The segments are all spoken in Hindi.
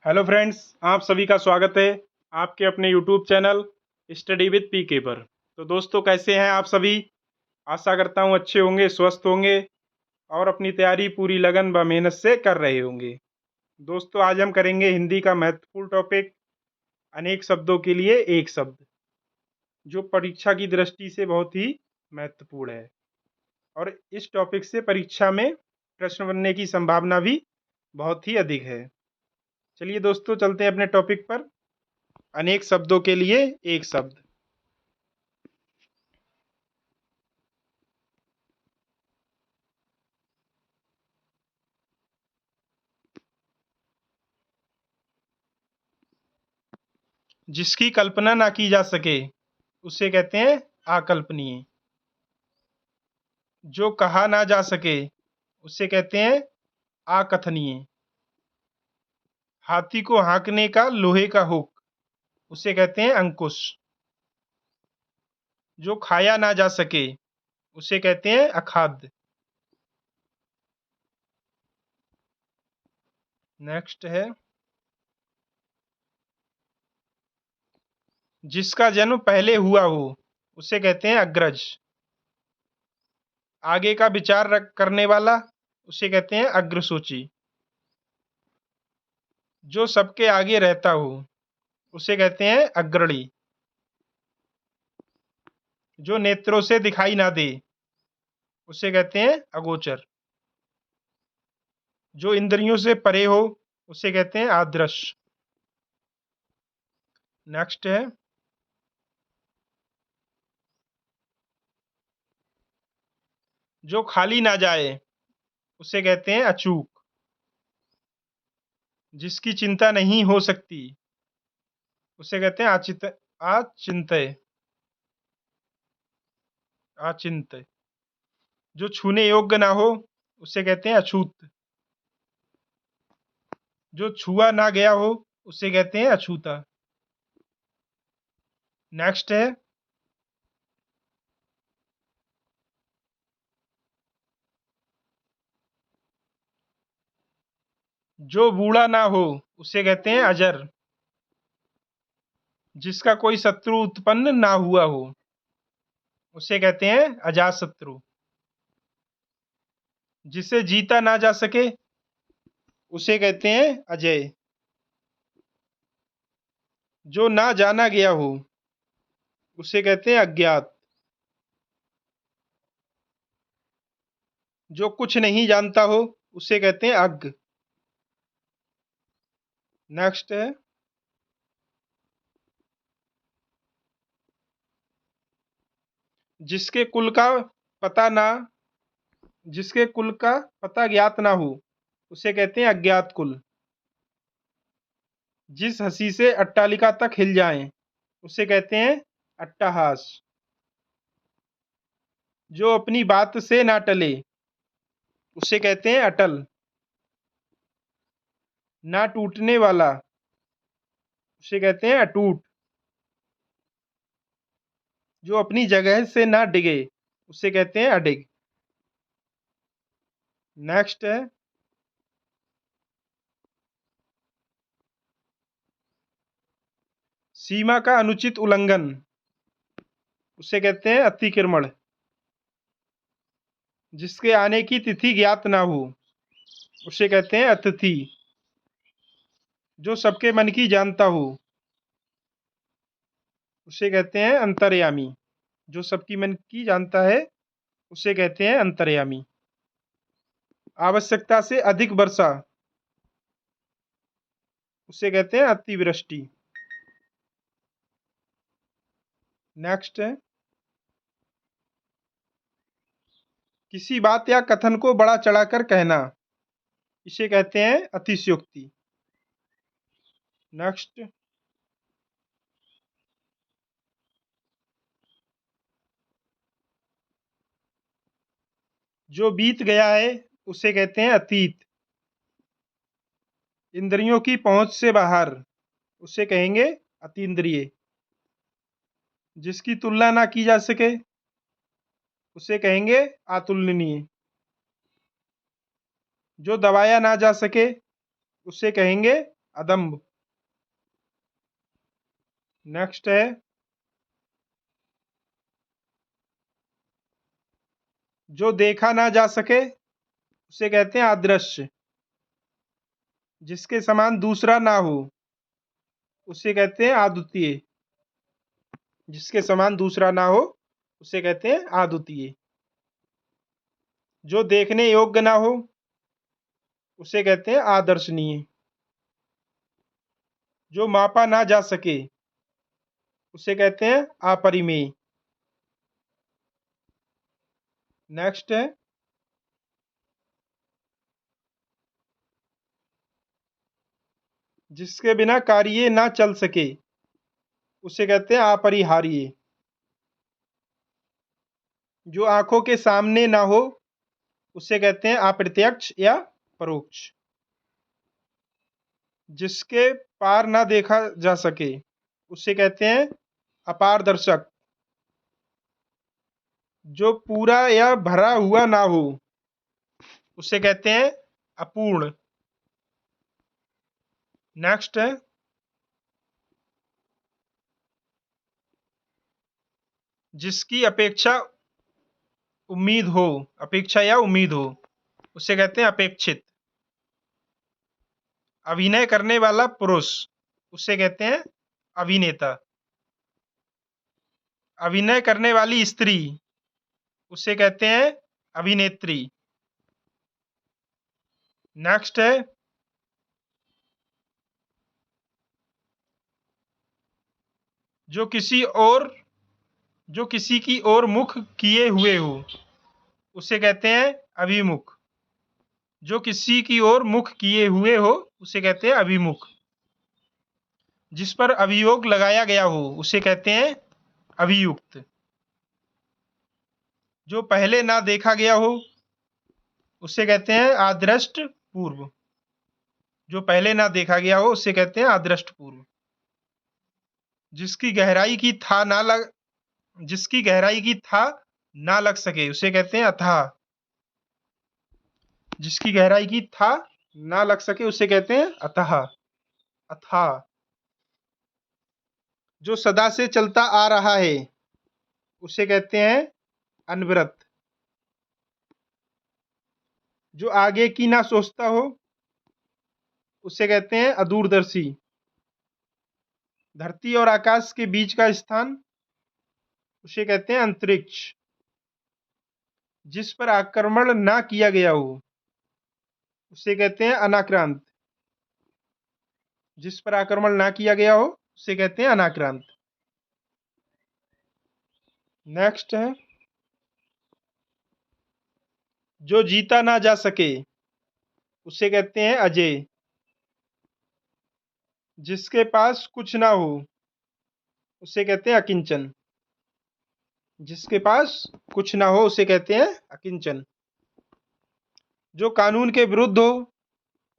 हेलो फ्रेंड्स, आप सभी का स्वागत है आपके अपने यूट्यूब चैनल स्टडी विद पीके पर। तो दोस्तों, कैसे हैं आप सभी? आशा करता हूं अच्छे होंगे, स्वस्थ होंगे और अपनी तैयारी पूरी लगन व मेहनत से कर रहे होंगे। दोस्तों, आज हम करेंगे हिंदी का महत्वपूर्ण टॉपिक अनेक शब्दों के लिए एक शब्द, जो परीक्षा की दृष्टि से बहुत ही महत्वपूर्ण है और इस टॉपिक से परीक्षा में प्रश्न बनने की संभावना भी बहुत ही अधिक है। चलिए दोस्तों, चलते हैं अपने टॉपिक पर। अनेक शब्दों के लिए एक शब्द। जिसकी कल्पना ना की जा सके उसे कहते हैं अकल्पनीय। जो कहा ना जा सके उसे कहते हैं अकथनीय। हाथी को हाँकने का लोहे का हुक उसे कहते हैं अंकुश। जो खाया ना जा सके उसे कहते हैं अखाद्य। नेक्स्ट है, जिसका जन्म पहले हुआ हो उसे कहते हैं अग्रज। आगे का विचार करने वाला उसे कहते हैं अग्रसूची। जो सबके आगे रहता हो उसे कहते हैं अग्रणी। जो नेत्रों से दिखाई ना दे उसे कहते हैं अगोचर। जो इंद्रियों से परे हो उसे कहते हैं आदर्श। नेक्स्ट है, जो खाली ना जाए उसे कहते हैं अचूक। जिसकी चिंता नहीं हो सकती उसे कहते हैं आचिंत्य। आचिंत्य। जो छूने योग्य ना हो उसे कहते हैं अछूत। जो छुआ ना गया हो उसे कहते हैं अछूता। नेक्स्ट है, जो बूढ़ा ना हो उसे कहते हैं अजर। जिसका कोई शत्रु उत्पन्न ना हुआ हो उसे कहते हैं अजातशत्रु। जिसे जीता ना जा सके उसे कहते हैं अजय। जो ना जाना गया हो उसे कहते हैं अज्ञात। जो कुछ नहीं जानता हो उसे कहते हैं अज्ञ। नेक्स्ट है, जिसके कुल का पता ना जिसके कुल का पता ज्ञात ना हो उसे कहते हैं अज्ञात कुल। जिस हंसी से अट्टालिका तक हिल जाए उसे कहते हैं अट्टहास। जो अपनी बात से ना टले उसे कहते हैं अटल। ना टूटने वाला उसे कहते हैं अटूट। जो अपनी जगह से ना डिगे उसे कहते हैं अडिग। नेक्स्ट है, सीमा का अनुचित उल्लंघन उसे कहते हैं अतिक्रमण। जिसके आने की तिथि ज्ञात ना हो उसे कहते हैं अतिथि। जो सबके मन की जानता हो उसे कहते हैं अंतर्यामी। जो सबकी मन की जानता है उसे कहते हैं अंतर्यामी। आवश्यकता से अधिक वर्षा उसे कहते हैं अतिवृष्टि। नेक्स्ट है, किसी बात या कथन को बड़ा चढ़ाकर कहना इसे कहते हैं अतिशयोक्ति। नेक्स्ट, जो बीत गया है उसे कहते हैं अतीत। इंद्रियों की पहुंच से बाहर उसे कहेंगे अतीन्द्रिय। जिसकी तुलना ना की जा सके उसे कहेंगे अतुलनीय। जो दबाया ना जा सके उसे कहेंगे अदम्भ। नेक्स्ट है जो देखा ना जा सके उसे कहते हैं अदृश्य। जिसके समान दूसरा ना हो उसे कहते हैं अद्वितीय। जिसके समान दूसरा ना हो उसे कहते हैं अद्वितीय। जो देखने योग्य ना हो उसे कहते हैं आदर्शनीय। जो मापा ना जा सके उसे कहते हैं अपरिमेय। नेक्स्ट है जिसके बिना कार्य ना चल सके उसे कहते हैं अपरिहार्य। जो आंखों के सामने ना हो उसे कहते हैं अप्रत्यक्ष या परोक्ष। जिसके पार ना देखा जा सके उसे कहते हैं अपारदर्शक। जो पूरा या भरा हुआ ना हो उसे कहते हैं अपूर्ण। नेक्स्ट है जिसकी अपेक्षा या उम्मीद हो उसे कहते हैं अपेक्षित। अभिनय करने वाला पुरुष उसे कहते हैं अभिनेता। अभिनय करने वाली स्त्री उसे कहते हैं अभिनेत्री। नेक्स्ट है जो किसी और जो किसी की ओर मुख किए हुए हो उसे कहते हैं अभिमुख। जो किसी की ओर मुख किए हुए हो उसे कहते हैं अभिमुख। जिस पर अभियोग लगाया गया हो उसे कहते हैं अभियुक्त। जो पहले ना देखा गया हो उसे कहते हैं आदृष्ट पूर्व। जो पहले ना देखा गया हो उसे कहते हैं आदृष्ट पूर्व। जिसकी गहराई की था ना लग जिसकी गहराई की था ना लग सके उसे कहते हैं अथाह। जिसकी गहराई की था ना लग सके उसे कहते हैं अथाह, अथाह। जो सदा से चलता आ रहा है उसे कहते हैं अनवरत। जो आगे की ना सोचता हो उसे कहते हैं अदूरदर्शी। धरती और आकाश के बीच का स्थान उसे कहते हैं अंतरिक्ष। जिस पर आक्रमण ना किया गया हो उसे कहते हैं अनाक्रांत। जिस पर आक्रमण ना किया गया हो उसे कहते हैं अनाक्रांत। नेक्स्ट है जो जीता ना जा सके उसे कहते हैं अजय। जिसके पास कुछ ना हो उसे कहते हैं अकिंचन। जिसके पास कुछ ना हो उसे कहते हैं अकिंचन। जो कानून के विरुद्ध हो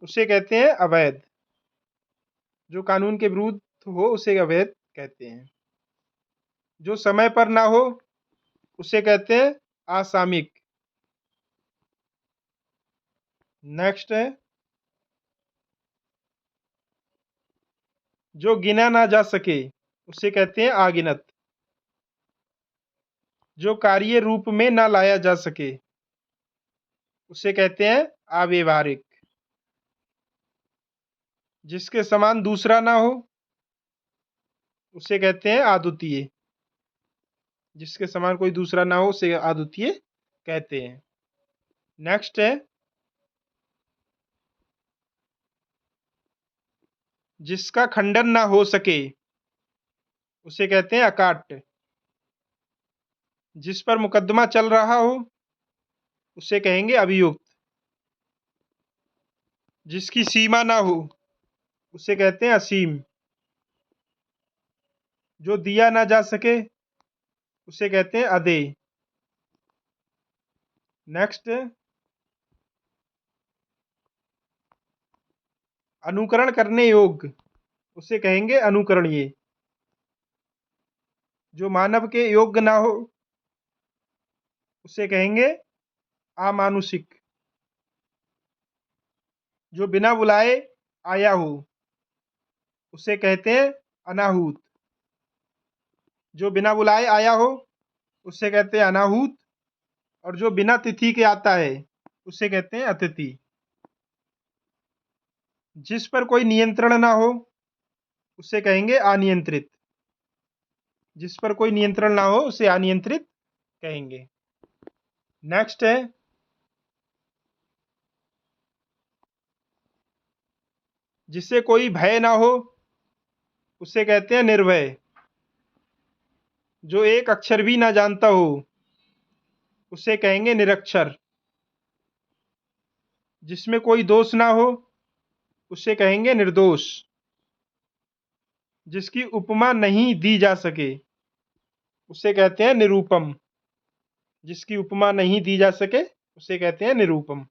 उसे कहते हैं अवैध। जो कानून के विरुद्ध हो उसे अवैध कहते हैं। जो समय पर ना हो उसे कहते हैं असामयिक। नेक्स्ट है जो गिना ना जा सके उसे कहते हैं अगिनत। जो कार्य रूप में ना लाया जा सके उसे कहते हैं अव्यवहारिक। जिसके समान दूसरा ना हो उसे कहते हैं अद्वितीय। जिसके समान कोई दूसरा ना हो उसे अद्वितीय कहते हैं। नेक्स्ट है जिसका खंडन ना हो सके उसे कहते हैं अकाट्य। जिस पर मुकदमा चल रहा हो उसे कहेंगे अभियुक्त। जिसकी सीमा ना हो उसे कहते हैं असीम। जो दिया ना जा सके उसे कहते हैं अदेय। नेक्स्ट अनुकरण करने योग्य उसे कहेंगे अनुकरणीय। जो मानव के योग्य ना हो उसे कहेंगे अमानुषिक। जो बिना बुलाए आया हो उसे कहते हैं अनाहूत। जो बिना बुलाए आया हो उसे कहते हैं अनाहूत, और जो बिना तिथि के आता है उसे कहते हैं अतिथि। जिस पर कोई नियंत्रण ना हो उसे कहेंगे अनियंत्रित। जिस पर कोई नियंत्रण ना हो उसे अनियंत्रित कहेंगे। नेक्स्ट है जिसे कोई भय ना हो उसे कहते हैं निर्भय। जो एक अक्षर भी ना जानता हो उसे कहेंगे निरक्षर। जिसमें कोई दोष ना हो उसे कहेंगे निर्दोष। जिसकी उपमा नहीं दी जा सके उसे कहते हैं निरूपम। जिसकी उपमा नहीं दी जा सके उसे कहते हैं निरूपम।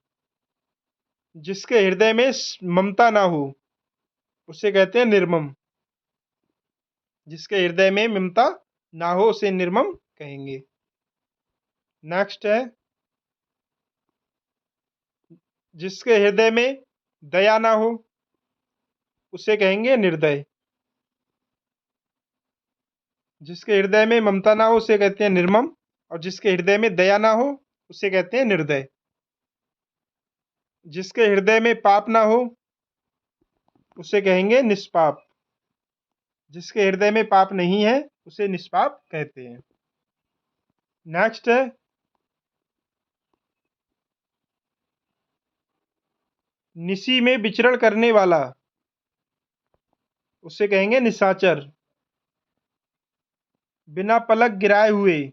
जिसके हृदय में ममता ना हो उसे कहते हैं निर्मम। जिसके हृदय में ममता ना हो उसे निर्मम कहेंगे। नेक्स्ट है जिसके हृदय में दया ना हो उसे कहेंगे निर्दय। जिसके हृदय में ममता ना हो उसे कहते हैं निर्मम, और जिसके हृदय में दया ना हो उसे कहते हैं निर्दय। जिसके हृदय में पाप ना हो उसे कहेंगे निष्पाप। जिसके हृदय में पाप नहीं है उसे निष्पाप कहते हैं। नेक्स्ट है निशी में विचरण करने वाला उसे कहेंगे निशाचर। बिना पलक गिराए हुए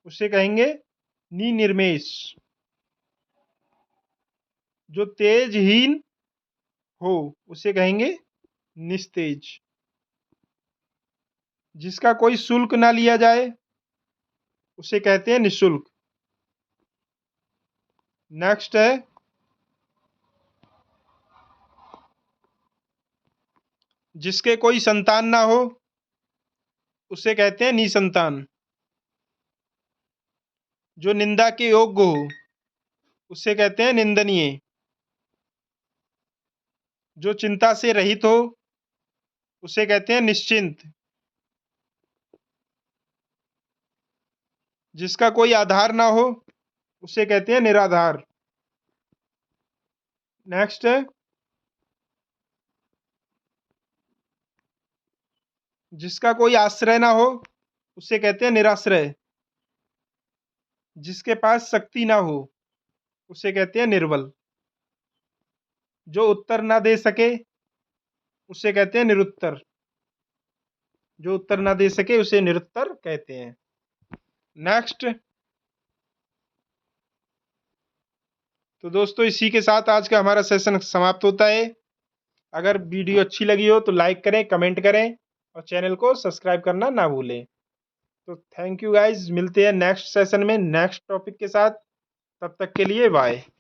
उसे कहेंगे निनिर्मेष। जो तेजहीन हो उसे कहेंगे निस्तेज। जिसका कोई शुल्क ना लिया जाए उसे कहते हैं निशुल्क। नेक्स्ट है जिसके कोई संतान ना हो उसे कहते हैं निसंतान। जो निंदा के योग्य हो उसे कहते हैं निंदनीय। जो चिंता से रहित हो उसे कहते हैं निश्चिंत। जिसका कोई आधार ना हो उसे कहते हैं निराधार। नेक्स्ट है जिसका कोई आश्रय ना हो उसे कहते हैं निराश्रय। जिसके पास शक्ति ना हो उसे कहते हैं निर्बल। जो उत्तर ना दे सके उसे कहते हैं निरुत्तर। जो उत्तर ना दे सके उसे निरुत्तर कहते हैं। नेक्स्ट। तो दोस्तों इसी के साथ आज का हमारा सेशन समाप्त होता है। अगर वीडियो अच्छी लगी हो तो लाइक करें, कमेंट करें और चैनल को सब्सक्राइब करना ना भूलें। तो थैंक यू गाइज, मिलते हैं नेक्स्ट सेशन में नेक्स्ट टॉपिक के साथ। तब तक के लिए बाय।